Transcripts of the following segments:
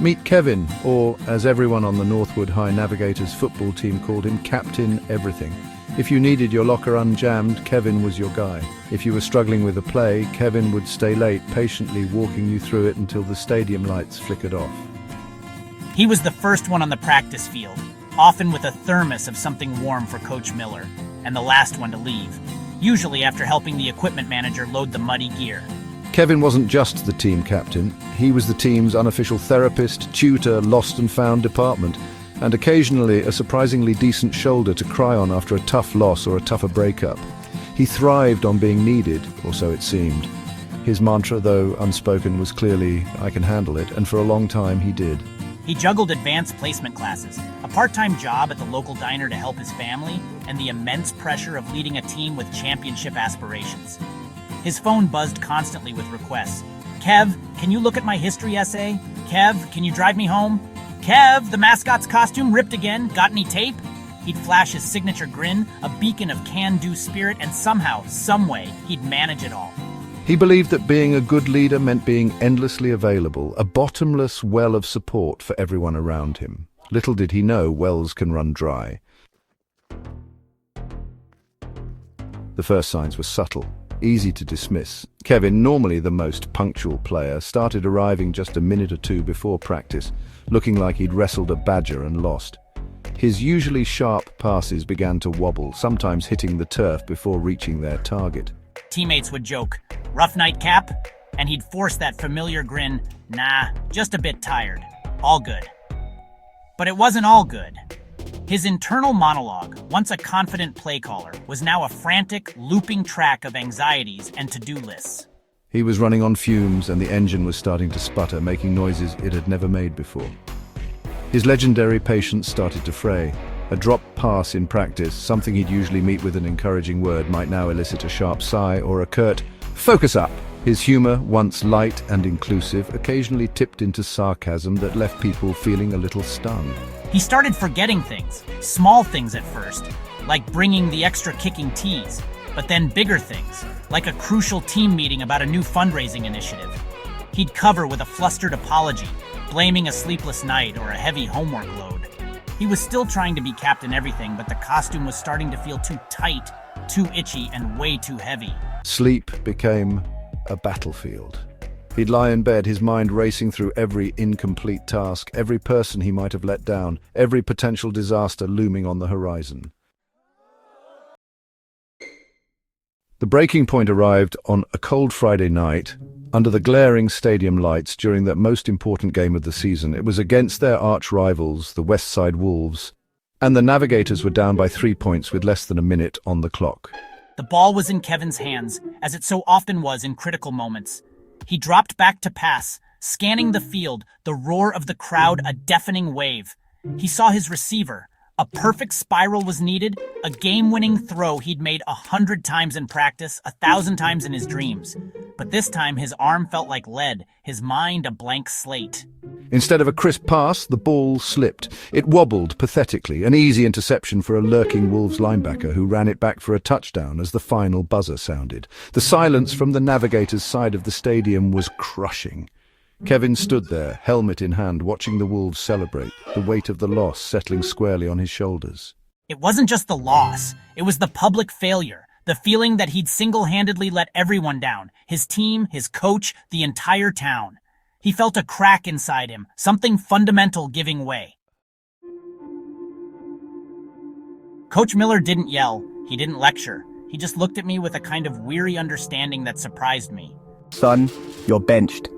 Meet Kevin, or as everyone on the Northwood High Navigators football team called him, Captain Everything. If you needed your locker unjammed, Kevin was your guy. If you were struggling with a play, Kevin would stay late, patiently walking you through it until the stadium lights flickered off. He was the first one on the practice field, often with a thermos of something warm for Coach Miller, and the last one to leave, usually after helping the equipment manager load the muddy gear. Kevin wasn't just the team captain. He was the team's unofficial therapist, tutor, lost and found department, and occasionally a surprisingly decent shoulder to cry on after a tough loss or a tougher breakup. He thrived on being needed, or so it seemed. His mantra, though unspoken, was clearly, "I can handle it," and for a long time he did. He juggled advanced placement classes, a part-time job at the local diner to help his family, and the immense pressure of leading a team with championship aspirations. His phone buzzed constantly with requests. "Kev, can you look at my history essay? Kev, can you drive me home? Kev, the mascot's costume ripped again. Got any tape?" He'd flash his signature grin, a beacon of can-do spirit, and somehow, someway, he'd manage it all. He believed that being a good leader meant being endlessly available, a bottomless well of support for everyone around him. Little did he know wells can run dry. The first signs were subtle, easy to dismiss. Kevin, normally the most punctual player, started arriving just a minute or two before practice, looking like he'd wrestled a badger and lost. His usually sharp passes began to wobble, sometimes hitting the turf before reaching their target. Teammates would joke, "Rough night, Cap?" And he'd force that familiar grin, "Nah, just a bit tired. All good." But it wasn't all good. His internal monologue, once a confident play caller, was now a frantic, looping track of anxieties and to-do lists. He was running on fumes and the engine was starting to sputter, making noises it had never made before. His legendary patience started to fray. A drop pass in practice, something he'd usually meet with an encouraging word, might now elicit a sharp sigh or a curt, "Focus up!" His humor, once light and inclusive, occasionally tipped into sarcasm that left people feeling a little stung. He started forgetting things, small things at first, like bringing the extra kicking tees, but then bigger things, like a crucial team meeting about a new fundraising initiative. He'd cover with a flustered apology, blaming a sleepless night or a heavy homework load. He was still trying to be Captain Everything, but the costume was starting to feel too tight, too itchy, and way too heavy. Sleep became a battlefield. He'd lie in bed, his mind racing through every incomplete task, every person he might have let down, every potential disaster looming on the horizon. The breaking point arrived on a cold Friday night, under the glaring stadium lights during that most important game of the season. It was against their arch-rivals, the West Side Wolves, and the Navigators were down by 3 points with less than a minute on the clock. The ball was in Kevin's hands, as it so often was in critical moments. He dropped back to pass, scanning the field, the roar of the crowd a deafening wave. He saw his receiver. A perfect spiral was needed, a game-winning throw he'd made 100 times in practice, 1,000 times in his dreams. But this time his arm felt like lead, his mind a blank slate. Instead of a crisp pass, the ball slipped. It wobbled pathetically, an easy interception for a lurking Wolves linebacker who ran it back for a touchdown as the final buzzer sounded. The silence from the Navigators' side of the stadium was crushing. Kevin stood there, helmet in hand, watching the Wolves celebrate, the weight of the loss settling squarely on his shoulders. It wasn't just the loss, it was the public failure, the feeling that he'd single-handedly let everyone down, his team, his coach, the entire town. He felt a crack inside him, something fundamental giving way. Coach Miller didn't yell, he didn't lecture. He just looked at me with a kind of weary understanding that surprised me. "Son, you're benched.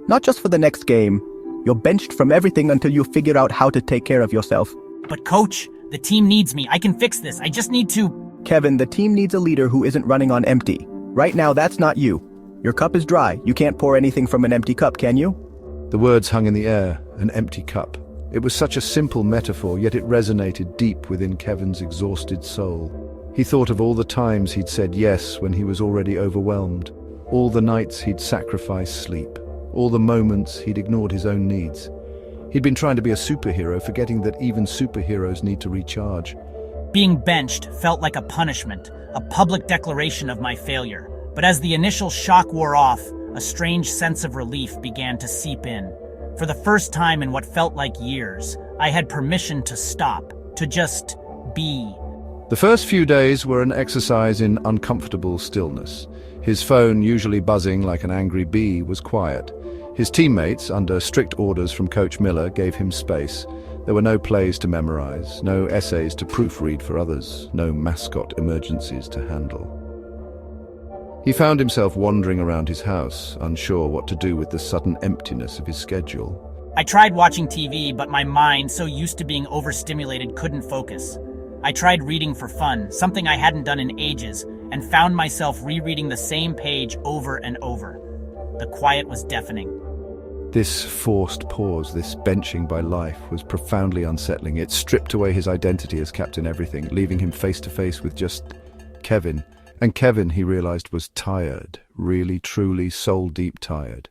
Not just for the next game. You're benched from everything until you figure out how to take care of yourself." "But coach, the team needs me. I can fix this. I just need to..." "Kevin, the team needs a leader who isn't running on empty. Right now, that's not you. Your cup is dry. You can't pour anything from an empty cup, can you?" The words hung in the air, an empty cup. It was such a simple metaphor, yet it resonated deep within Kevin's exhausted soul. He thought of all the times he'd said yes when he was already overwhelmed, all the nights he'd sacrificed sleep, all the moments he'd ignored his own needs. He'd been trying to be a superhero, forgetting that even superheroes need to recharge. Being benched felt like a punishment, a public declaration of my failure. But as the initial shock wore off, a strange sense of relief began to seep in. For the first time in what felt like years, I had permission to stop, to just be. The first few days were an exercise in uncomfortable stillness. His phone, usually buzzing like an angry bee, was quiet. His teammates, under strict orders from Coach Miller, gave him space. There were no plays to memorize, no essays to proofread for others, no mascot emergencies to handle. He found himself wandering around his house, unsure what to do with the sudden emptiness of his schedule. I tried watching TV, but my mind, so used to being overstimulated, couldn't focus. I tried reading for fun, something I hadn't done in ages, and found myself rereading the same page over and over. The quiet was deafening. This forced pause, this benching by life, was profoundly unsettling. It stripped away his identity as Captain Everything, leaving him face to face with just Kevin. And Kevin, he realized, was tired, really, truly, soul-deep tired.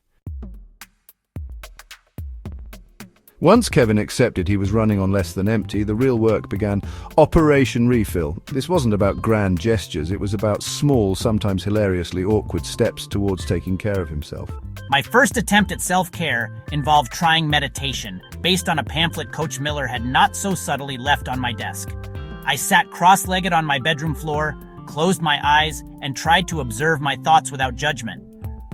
Once Kevin accepted he was running on less than empty, the real work began. Operation Refill. This wasn't about grand gestures, it was about small, sometimes hilariously awkward steps towards taking care of himself. My first attempt at self-care involved trying meditation, based on a pamphlet Coach Miller had not so subtly left on my desk. I sat cross-legged on my bedroom floor, closed my eyes, and tried to observe my thoughts without judgment.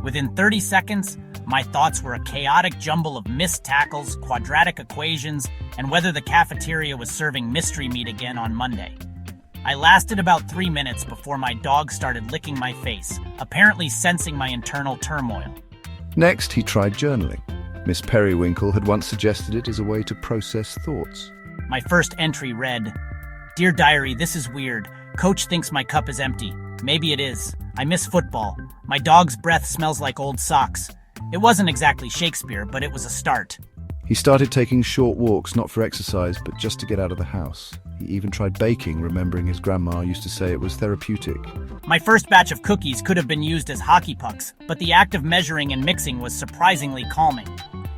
Within 30 seconds, my thoughts were a chaotic jumble of missed tackles, quadratic equations, and whether the cafeteria was serving mystery meat again on Monday. I lasted about 3 minutes before my dog started licking my face, apparently sensing my internal turmoil. Next, he tried journaling. Miss Periwinkle had once suggested it as a way to process thoughts. My first entry read, "Dear Diary, this is weird. Coach thinks my cup is empty. Maybe it is. I miss football. My dog's breath smells like old socks." It wasn't exactly Shakespeare, but it was a start. He started taking short walks, not for exercise, but just to get out of the house. He even tried baking, remembering his grandma used to say it was therapeutic. My first batch of cookies could have been used as hockey pucks, but the act of measuring and mixing was surprisingly calming.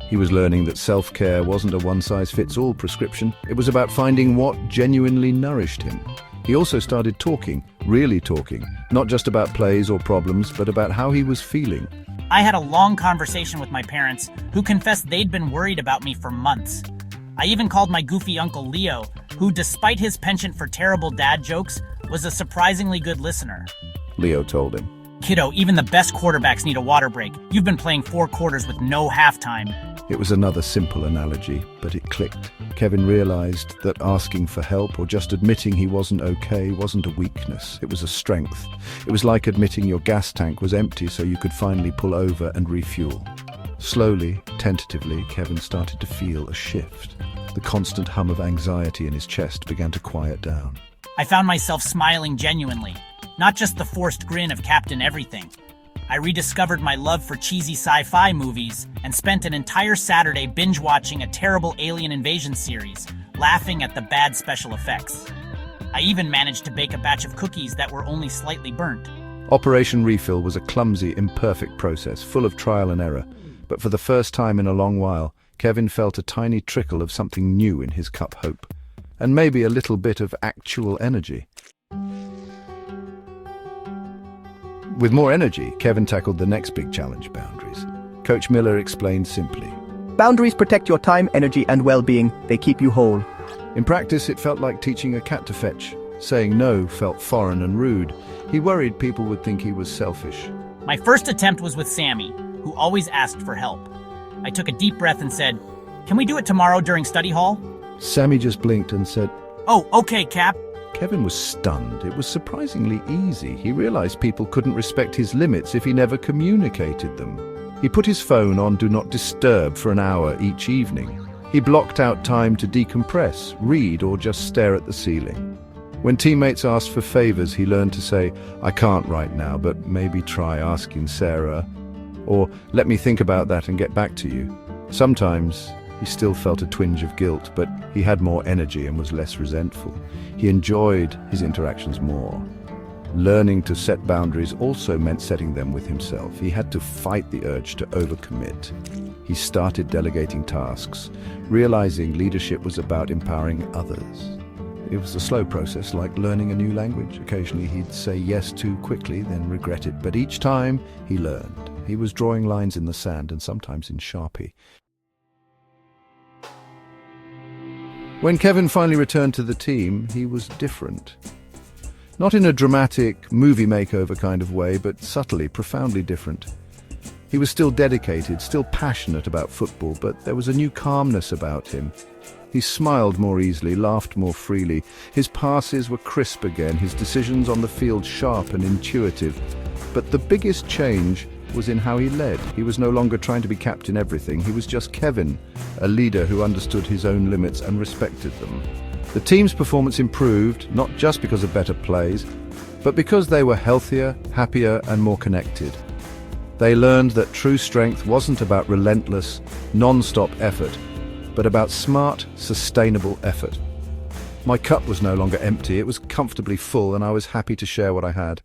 He was learning that self-care wasn't a one-size-fits-all prescription. It was about finding what genuinely nourished him. He also started talking, really talking, not just about plays or problems, but about how he was feeling. I had a long conversation with my parents, who confessed they'd been worried about me for months. I even called my goofy uncle Leo, who, despite his penchant for terrible dad jokes, was a surprisingly good listener. Leo told him. "Kiddo, even the best quarterbacks need a water break. You've been playing 4 quarters with no halftime." It was another simple analogy, but it clicked. Kevin realized that asking for help or just admitting he wasn't okay wasn't a weakness, it was a strength. It was like admitting your gas tank was empty so you could finally pull over and refuel. Slowly, tentatively, Kevin started to feel a shift. The constant hum of anxiety in his chest began to quiet down. I found myself smiling genuinely, not just the forced grin of Captain Everything. I rediscovered my love for cheesy sci-fi movies and spent an entire Saturday binge-watching a terrible alien invasion series, laughing at the bad special effects. I even managed to bake a batch of cookies that were only slightly burnt. Operation Refill was a clumsy, imperfect process, full of trial and error. But for the first time in a long while, Kevin felt a tiny trickle of something new in his cup hope. And maybe a little bit of actual energy. With more energy, Kevin tackled the next big challenge, boundaries. Coach Miller explained simply. Boundaries protect your time, energy, and well-being. They keep you whole. In practice, it felt like teaching a cat to fetch. Saying no felt foreign and rude. He worried people would think he was selfish. My first attempt was with Sammy, who always asked for help. I took a deep breath and said, "Can we do it tomorrow during study hall?" Sammy just blinked and said, "Oh, okay, Cap." Kevin was stunned. It was surprisingly easy. He realized people couldn't respect his limits if he never communicated them. He put his phone on Do Not Disturb for an hour each evening. He blocked out time to decompress, read, or just stare at the ceiling. When teammates asked for favors, he learned to say, "I can't right now, but maybe try asking Sarah," or "Let me think about that and get back to you." Sometimes he still felt a twinge of guilt, but he had more energy and was less resentful. He enjoyed his interactions more. Learning to set boundaries also meant setting them with himself. He had to fight the urge to overcommit. He started delegating tasks, realizing leadership was about empowering others. It was a slow process, like learning a new language. Occasionally he'd say yes too quickly, then regret it, but each time he learned. He was drawing lines in the sand and sometimes in Sharpie. When Kevin finally returned to the team, he was different. Not in a dramatic, movie makeover kind of way, but subtly, profoundly different. He was still dedicated, still passionate about football, but there was a new calmness about him. He smiled more easily, laughed more freely. His passes were crisp again, his decisions on the field sharp and intuitive. But the biggest change was in how he led. He was no longer trying to be captain everything. He was just Kevin, a leader who understood his own limits and respected them. The team's performance improved, not just because of better plays, but because they were healthier, happier, and more connected. They learned that true strength wasn't about relentless, non-stop effort, but about smart, sustainable effort. My cup was no longer empty, it was comfortably full, and I was happy to share what I had.